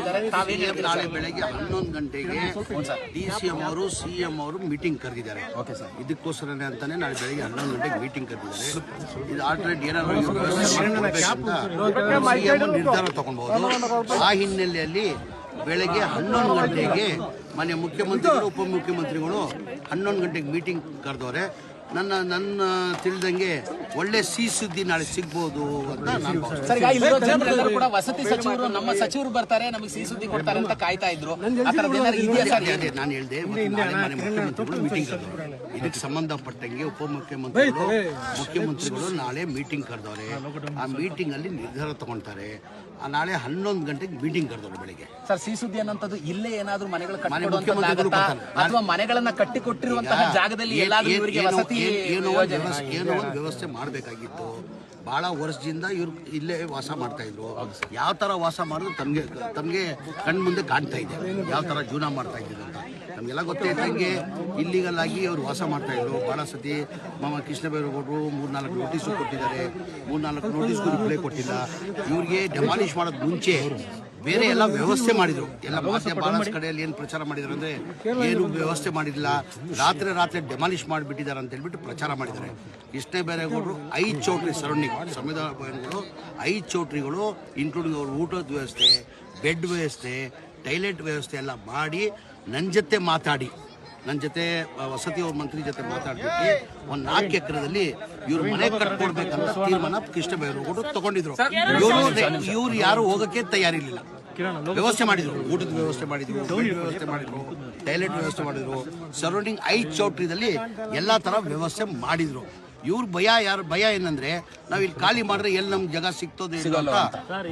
ಮಾಡಿದ್ದಾರೆ. ನಾಳೆ ಬೆಳಗ್ಗೆ 11 ಗಂಟೆಗೆ DCM ಅವರು CM ಅವರು ಮೀಟಿಂಗ್ ಕರೆದಿದ್ದಾರೆ. ಇದಕ್ಕೋಸ್ಕರನೇ ಅಂತಾನೆ ನಾಳೆ ಬೆಳಗ್ಗೆ 11 ಗಂಟೆಗೆ ಮೀಟಿಂಗ್ ಕರೆದಿದ್ದಾರೆ. ಇದು ಆಲ್ರೆಡಿ ಏನಾದ್ರು ನಿರ್ಧಾರ ತಗೊಳ್ಬಹುದು. ಆ ಹಿನ್ನೆಲೆಯಲ್ಲಿ ಬೆಳಗ್ಗೆ 11 ಗಂಟೆಗೆ ಮಾನ್ಯ ಮುಖ್ಯಮಂತ್ರಿಗಳು ಉಪಮುಖ್ಯಮಂತ್ರಿಗಳು 11 ಗಂಟೆಗೆ ಮೀಟಿಂಗ್ ಕರೆದವ್ರೆ. ನನ್ನ ತಿಳಿದಂಗೆ ಒಳ್ಳೆ ಸಿಹಿ ಸುದ್ದಿ ನಾಳೆ ಸಿಗ್ಬೋದು ಅಂತ ನಾನು ಕೂಡ ವಸತಿ ಸಚಿವರು ನಮ್ಮ ಸಚಿವರು ಬರ್ತಾರೆ ನಮಗೆ ಸಿಹಿ ಸುದ್ದಿ ಕೊಡ್ತಾರೆ ಅಂತ ಕಾಯ್ತಾ ಇದ್ರು. ನಾನು ಹೇಳಿದೆ ನಾಳೆ ಮಾನ್ಯ ಮುಖ್ಯಮಂತ್ರಿಗಳು ಮೀಟಿಂಗ್ ಕರೆದವ್ರೆ. ಇದಕ್ಕೆ ಸಂಬಂಧಪಟ್ಟಂಗೆ ಉಪಮುಖ್ಯಮಂತ್ರಿಗಳು ಮುಖ್ಯಮಂತ್ರಿಗಳು ನಾಳೆ ಮೀಟಿಂಗ್ ಕರೆದವ್ರೆ. ಆ ಮೀಟಿಂಗ್ ಅಲ್ಲಿ ನಿರ್ಧಾರ ತಗೊಳ್ತಾರೆ. ನಾಳೆ 11 ಗಂಟೆಗೆ ಮೀಟಿಂಗ್ ಕರೆದವ್ರೆ ಬೆಳಿಗ್ಗೆ. ಸರ್ ಸಿಹಿ ಸುದ್ದಿ ಅನ್ನೋಂಥದ್ದು ಇಲ್ಲೇ ಏನಾದ್ರು ಮನೆಗಳು ಅಥವಾ ಮನೆಗಳನ್ನ ಕಟ್ಟಿಕೊಟ್ಟಿರುವಂತಹ ಜಾಗದಲ್ಲಿ ಎಲ್ಲಾದ್ರೂ ಇವರಿಗೆ ವಸತಿ ಏನೋ ಒಂದು ವ್ಯವಸ್ಥೆ ಮಾಡಬೇಕಾಗಿತ್ತು. ಬಹಳ ವರ್ಷದಿಂದ ಇವ್ರು ಇಲ್ಲೇ ವಾಸ ಮಾಡ್ತಾ ಇದ್ರು. ಯಾವ ತರ ವಾಸ ಮಾಡೋದು ತಮಗೆ ಕಣ್ ಮುಂದೆ ಕಾಣ್ತಾ ಇದೆ, ಯಾವ ತರ ಜೀವನ ಮಾಡ್ತಾ ಇದ್ರು ಅಂತ ನಮಗೆಲ್ಲ ಗೊತ್ತೇ ಇದ್ದಂಗೆ ಇಲ್ಲಿಗಲ್ ಆಗಿ ಅವ್ರು ವಾಸ ಮಾಡ್ತಾ ಇದ್ರು. ಬಹಳ ಸತಿ ಕೃಷ್ಣ ಬೈರೇಗೌಡರು 3-4 ನೋಟಿಸು ಕೊಟ್ಟಿದ್ದಾರೆ. 3-4 ನೋಟಿಸ್ಗೂ ರಿಪ್ಲೈ ಕೊಟ್ಟಿಲ್ಲ. ಇವ್ರಿಗೆ ಡೆಮಾಲಿಷ್ ಮಾಡೋದು ಮುಂಚೆ ಬೇರೆ ಎಲ್ಲ ವ್ಯವಸ್ಥೆ ಮಾಡಿದ್ರು. ಎಲ್ಲ ಬಹಳಷ್ಟು ಕಡೆಯಲ್ಲಿ ಏನು ಪ್ರಚಾರ ಮಾಡಿದ್ರು ಅಂದ್ರೆ ಏನು ವ್ಯವಸ್ಥೆ ಮಾಡಿಲ್ಲ, ರಾತ್ರಿ ಡೆಮಾಲಿಷ್ ಮಾಡಿಬಿಟ್ಟಿದ್ದಾರೆ ಅಂತ ಹೇಳ್ಬಿಟ್ಟು ಪ್ರಚಾರ ಮಾಡಿದ್ದಾರೆ. ಕೃಷ್ಣ ಬೈರೇಗೌಡರು 5 ಚೌಟ್ರಿ ಸರೌಂಡಿಂಗ್ ಸಂವಿಧಾನ ಭವನಗಳು 5 ಚೌಟ್ರಿಗಳು ಇನ್ಕ್ಲೂಡಿಂಗ್ ಅವ್ರ ಊಟದ ವ್ಯವಸ್ಥೆ, ಬೆಡ್ ವ್ಯವಸ್ಥೆ, ಟಾಯ್ಲೆಟ್ ವ್ಯವಸ್ಥೆ ಎಲ್ಲ ಮಾಡಿ ನನ್ನ ಜೊತೆ ವಸತಿ ಮಂತ್ರಿ ಜೊತೆ ಮಾತಾಡ್ಬಿಟ್ಟು ಒಂದು 4 ಎಕರೆದಲ್ಲಿ ಇವ್ರ ಮನೆ ಕಟ್ಕೊಡ್ಬೇಕಂತ ತೀರ್ಮಾನ ಕೃಷ್ಣ ಬೈರೇಗೌಡರು ತಗೊಂಡಿದ್ರು. ಇವ್ರು ಯಾರು ಹೋಗಕ್ಕೆ ತಯಾರಿರ್ಲಿಲ್ಲ. ವ್ಯವಸ್ಥೆ ಮಾಡಿದ್ರು, ಊಟದ ವ್ಯವಸ್ಥೆ ಮಾಡಿದ್ರು, ವ್ಯವಸ್ಥೆ ಮಾಡಿದ್ರು, ಟಾಯ್ಲೆಟ್ ವ್ಯವಸ್ಥೆ ಮಾಡಿದ್ರು. ಸರೌಂಡಿಂಗ್ 5 ಚೌಟ್ರಿದಲ್ಲಿ ಎಲ್ಲಾ ತರ ವ್ಯವಸ್ಥೆ ಮಾಡಿದ್ರು. ಇವ್ರ ಭಯ ಏನಂದ್ರೆ ನಾವ್ ಇಲ್ಲಿ ಖಾಲಿ ಮಾಡಿದ್ರೆ ಎಲ್ಲಿ ನಮ್ಗೆ ಜಾಗ ಸಿಗ್ತದೆ ಅಂತ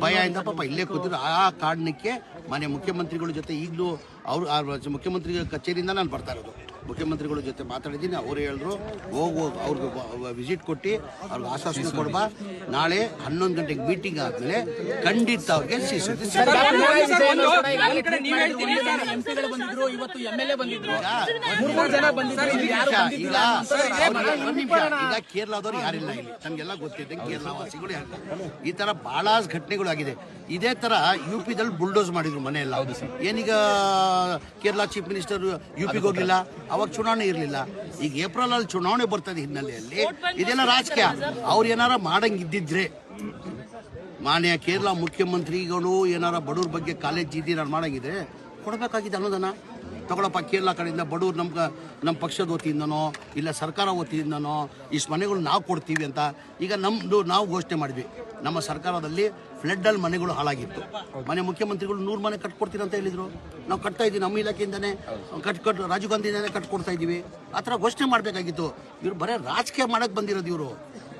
ಭಯದಿಂದ ಪಾಪ ಇಲ್ಲೇ ಕೂತಿದ್ರು. ಆ ಕಾರಣಕ್ಕೆ ಮಾನ್ಯ ಮುಖ್ಯಮಂತ್ರಿಗಳ ಜೊತೆ ಈಗಲೂ ಅವ್ರ ಮುಖ್ಯಮಂತ್ರಿ ಕಚೇರಿಯಿಂದ ನಾನು ಬರ್ತಾ ಇರೋದು. ಮುಖ್ಯಮಂತ್ರಿಗಳ ಜೊತೆ ಮಾತಾಡಿದ್ದೀನಿ. ಅವ್ರು ಹೇಳಿದ್ರು ಅವ್ರಿಗೆ ವಿಸಿಟ್ ಕೊಟ್ಟು ಅವ್ರಿಗೆ ಆಶ್ವಾಸನೆ ಕೊಡ್ಬಾ, ನಾಳೆ 11 ಗಂಟೆಗೆ ಮೀಟಿಂಗ್ ಆದ್ಮೇಲೆ ಖಂಡಿತ ಅವ್ರಿಗೆ ಈಗ ಕೇರಳದವ್ರು ಯಾರಿಲ್ಲ ಇಲ್ಲಿ, ನಮ್ಗೆಲ್ಲ ಗೊತ್ತಿದೆ. ಕೇರಳ ವಾಸಿಗಳು ಈ ತರ ಬಹಳ ಘಟನೆಗಳು ಆಗಿದೆ. ಇದೇ ತರ UP-ದಲ್ಲಿ ಬುಲ್ಡೋಸ್ ಮಾಡಿದ್ರು ಮನೆಯಲ್ಲ. ಏನೀಗ ಕೇರಳ ಚೀಫ್ ಮಿನಿಸ್ಟರ್ UP-ಗೆ ಹೋಗ್ಲಿಲ್ಲ, ಅವಾಗ ಚುನಾವಣೆ ಇರಲಿಲ್ಲ. ಈಗ ಏಪ್ರಿಲ್ ಅಲ್ಲಿ ಚುನಾವಣೆ ಬರ್ತದೆ ಹಿನ್ನೆಲೆಯಲ್ಲಿ ಇದೆಲ್ಲ ರಾಜಕೀಯ. ಅವ್ರು ಏನಾರ ಮಾಡಂಗಿದ್ದಿದ್ರೆ ಮಾನ್ಯ ಕೇರಳ ಮುಖ್ಯಮಂತ್ರಿಗಳು ಏನಾರ ಬಡವ್ರ ಬಗ್ಗೆ ಕಾಲೇಜ್ ನಾನು ಮಾಡಂಗಿದ್ರೆ ಕೊಡಬೇಕಾಗಿದೆ ಅನ್ನೋದನ್ನ. ತಗೊಳಪ್ಪ, ಕೇರಳ ಕಡೆಯಿಂದ ಬಡವ್ರು ನಮ್ಮ ಪಕ್ಷದ ವತಿಯಿಂದನೋ ಇಲ್ಲ ಸರ್ಕಾರ ವತಿಯಿಂದನೋ ಇಷ್ಟು ಮನೆಗಳು ನಾವು ಕೊಡ್ತೀವಿ ಅಂತ. ಈಗ ನಾವು ಘೋಷಣೆ ಮಾಡಿದ್ವಿ, ನಮ್ಮ ಸರ್ಕಾರದಲ್ಲಿ ಫ್ಲಡ್ಡಲ್ಲಿ ಮನೆಗಳು ಹಾಳಾಗಿತ್ತು. ಮನೆ ಮುಖ್ಯಮಂತ್ರಿಗಳು 100 ಮನೆ ಕಟ್ಕೊಡ್ತೀವಿ ಅಂತ ಹೇಳಿದ್ರು. ನಾವು ಕಟ್ತಾ ಇದ್ದೀವಿ, ನಮ್ಮ ಇಲಾಖೆಯಿಂದಾನೆ ರಾಜೀವ್ ಗಾಂಧಿಯಿಂದಾನೆ ಕಟ್ಕೊಡ್ತಾ ಇದ್ದೀವಿ. ಆ ಥರ ಘೋಷಣೆ ಮಾಡಬೇಕಾಗಿತ್ತು. ಇವ್ರು ಬರೀ ರಾಜಕೀಯ ಮಾಡಕ್ ಬಂದಿರೋದು. ಇವರು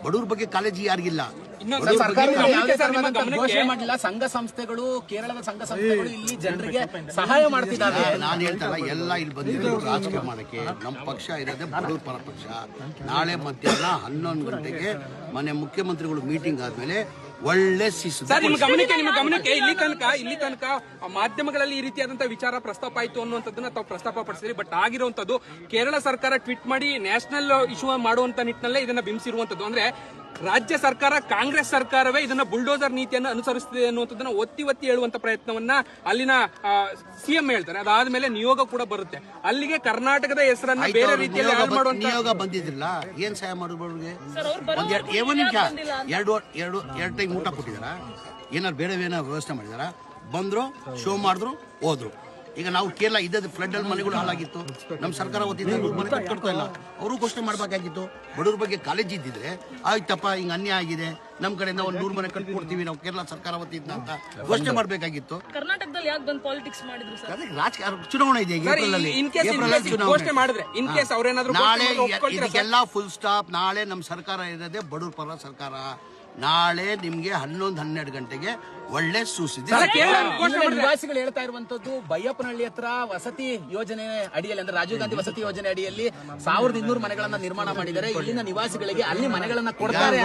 ಬಡವ್ರ ಬಗ್ಗೆ ಕಾಳಜಿ ಯಾರಿಗಿಲ್ಲ. ಸಂಘ ಸಂಸ್ಥೆಗಳು, ಕೇರಳದ ಸಂಘ ಸಂಸ್ಥೆಗಳು ಇಲ್ಲಿ ಜನರಿಗೆ ಸಹಾಯ ಮಾಡ್ತಿದ್ದಾರೆ. ನಾನು ಹೇಳ್ತಾರ ಎಲ್ಲ ಇಲ್ಲಿ ಬಂದಿರೋದು ರಾಜಕೀಯ ಮಾಡಕ್ಕೆ. ನಮ್ಮ ಪಕ್ಷ ಇರೋದೇ ಬಡವ್ರ ಪರ ಪಕ್ಷ. ನಾಳೆ ಮಧ್ಯಾಹ್ನ 11 ಗಂಟೆಗೆ ಮನೆ ಮುಖ್ಯಮಂತ್ರಿಗಳು ಮೀಟಿಂಗ್ ಆದ್ಮೇಲೆ ಒಳ್ಳೆ ನಿಮ್ಮ ಗಮನಕ್ಕೆ ಇಲ್ಲಿ ತನಕ ಮಾಧ್ಯಮಗಳಲ್ಲಿ ಈ ರೀತಿಯಾದಂತಹ ವಿಚಾರ ಪ್ರಸ್ತಾಪ ಆಯ್ತು ಅನ್ನುವಂಥದ್ದನ್ನ ತಾವು ಪ್ರಸ್ತಾಪ ಪಡಿಸಿದ್ರಿ. ಬಟ್ ಆಗಿರುವಂತದ್ದು ಕೇರಳ ಸರ್ಕಾರ ಟ್ವೀಟ್ ಮಾಡಿ ನ್ಯಾಷನಲ್ ಇಶ್ಯೂ ಮಾಡುವಂತ ನಿಟ್ಟಿನಲ್ಲೇ ಇದನ್ನ ಬಿಂಬಿಸಿರುವಂತದ್ದು. ಅಂದ್ರೆ ರಾಜ್ಯ ಸರ್ಕಾರ, ಕಾಂಗ್ರೆಸ್ ಸರ್ಕಾರವೇ ಇದನ್ನ ಬುಲ್ಡೋಸರ್ ನೀತಿಯನ್ನು ಅನುಸರಿಸುತ್ತಿದೆ ಅನ್ನುವಂಥದ್ದನ್ನ ಒತ್ತಿ ಹೇಳುವಂತ ಪ್ರಯತ್ನವನ್ನ ಅಲ್ಲಿನ CM ಹೇಳ್ತಾರೆ. ಅದಾದ್ಮೇಲೆ ನಿಯೋಗ ಕೂಡ ಬರುತ್ತೆ ಅಲ್ಲಿಗೆ. ಕರ್ನಾಟಕದ ಹೆಸರನ್ನ ಬೇರೆ ರೀತಿಯಲ್ಲಿ ನಿಯೋಗ ಬಂದಿದ್ರಲ್ಲ, ಏನ್ ಸಹಾಯ ಮಾಡೋರಿಗೆ? ಎರಡು ಟೈಮ್ ಊಟ ಕೊಟ್ಟಿದಾರ? ಏನಾರು ಬೇರೆ ವ್ಯವಸ್ಥೆ ಮಾಡಿದಾರ? ಬಂದ್ರು, ಶೋ ಮಾಡಿದ್ರು, ಹೋದ್ರು. ಈಗ ನಾವು ಕೇರಳ ಇದ್ದದ್ದು ಫ್ಲಡ್ ಅಲ್ಲಿ ಮನೆಗಳು ಹಾಳಾಗಿತ್ತು. ನಮ್ಮ ಸರ್ಕಾರ ವತಿಯಿಂದ ಮನೆ ಕಟ್ಕೊಡ್ತಾ ಇಲ್ಲ. ಅವರು ಘೋಷಣೆ ಮಾಡಬೇಕಾಗಿತ್ತು. ಬಡವ್ರ ಬಗ್ಗೆ ಕಾಲೇಜ್ ಇದ್ದಿದ್ರೆ ಆಯ್ತಪ್ಪ, ಹಿಂಗ ಅನ್ಯಾಯ ಆಗಿದೆ, ನಮ್ ಕಡೆಯಿಂದ ಒಂದು 100 ಮನೆ ಕಟ್ಕೊಡ್ತೀವಿ ನಾವು ಕೇರಳ ಸರ್ಕಾರ ವತಿಯಿಂದ ಅಂತ ಘೋಷಣೆ ಮಾಡಬೇಕಾಗಿತ್ತು. ಕರ್ನಾಟಕದಲ್ಲಿ ಯಾಕೆ ಬಂದು ಪಾಲಿಟಿಕ್ಸ್ ಮಾಡಿದ್ರು ಸರ್? ರಾಜಕೀಯ ಚುನಾವಣೆ ಇದೆ ನಾಳೆ. ಇದಕ್ಕೆಲ್ಲ ಫುಲ್ ಸ್ಟಾಪ್. ನಾಳೆ ನಮ್ಮ ಸರ್ಕಾರ ಇರೋದೇ ಬಡವ್ರ ಪರ ಸರ್ಕಾರ. ನಾಳೆ ನಿಮ್ಗೆ 11-12 ಗಂಟೆಗೆ ಒಳ್ಳೆ ಸುದ್ದಿ. ನಿವಾಸಿಗಳು ಹೇಳ್ತಾ ಇರುವಂತದ್ದು ಬೈಯಪ್ಪನಹಳ್ಳಿ ಹತ್ರ ವಸತಿ ಯೋಜನೆ ಅಡಿಯಲ್ಲಿ, ಅಂದ್ರೆ ರಾಜೀವ್ ಗಾಂಧಿ ವಸತಿ ಯೋಜನೆ ಅಡಿಯಲ್ಲಿ 1200 ಮನೆಗಳನ್ನ ನಿರ್ಮಾಣ ಮಾಡಿದ್ದಾರೆ. ಇಲ್ಲಿನ ನಿವಾಸಿಗಳಿಗೆ ಅಲ್ಲಿ ಮನೆಗಳನ್ನ ಕೊಡ್ತಾರೆ.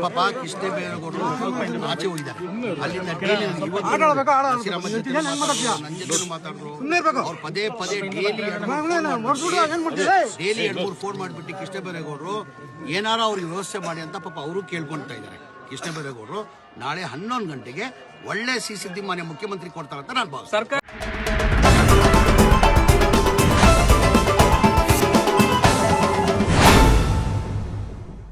ಪಾಪ ಕೃಷ್ಣ ಬೈರೇಗೌಡರು ಆಚೆ ಹೋಗಿದ್ದಾರೆ. ಅಲ್ಲಿಂದ ಮಾತಾಡಿದ್ರು. ಅವ್ರು ಪದೇ ಡೈಲಿ 2-3 ಫೋನ್ ಮಾಡಿಬಿಟ್ಟು ಕೃಷ್ಣ ಬೈರೇಗೌಡರು ಏನಾರ ಅವ್ರಿಗೆ ವ್ಯವಸ್ಥೆ ಮಾಡಿ ಅಂತ ಪಾಪ ಅವರು ಕೇಳ್ಕೊಳ್ತಾ ಇದ್ದಾರೆ. ಕೃಷ್ಣ ಬೈರೇಗೌಡರು ನಾಳೆ 11 ಗಂಟೆಗೆ ಒಳ್ಳೆ ಸಿದ್ದಿ ಮಾನ್ಯ ಮುಖ್ಯಮಂತ್ರಿ ಕೊಡ್ತಾರಂತ ನಾನು ಭಾವಿಸ್ತೀನಿ. ಸರ್ಕಾರ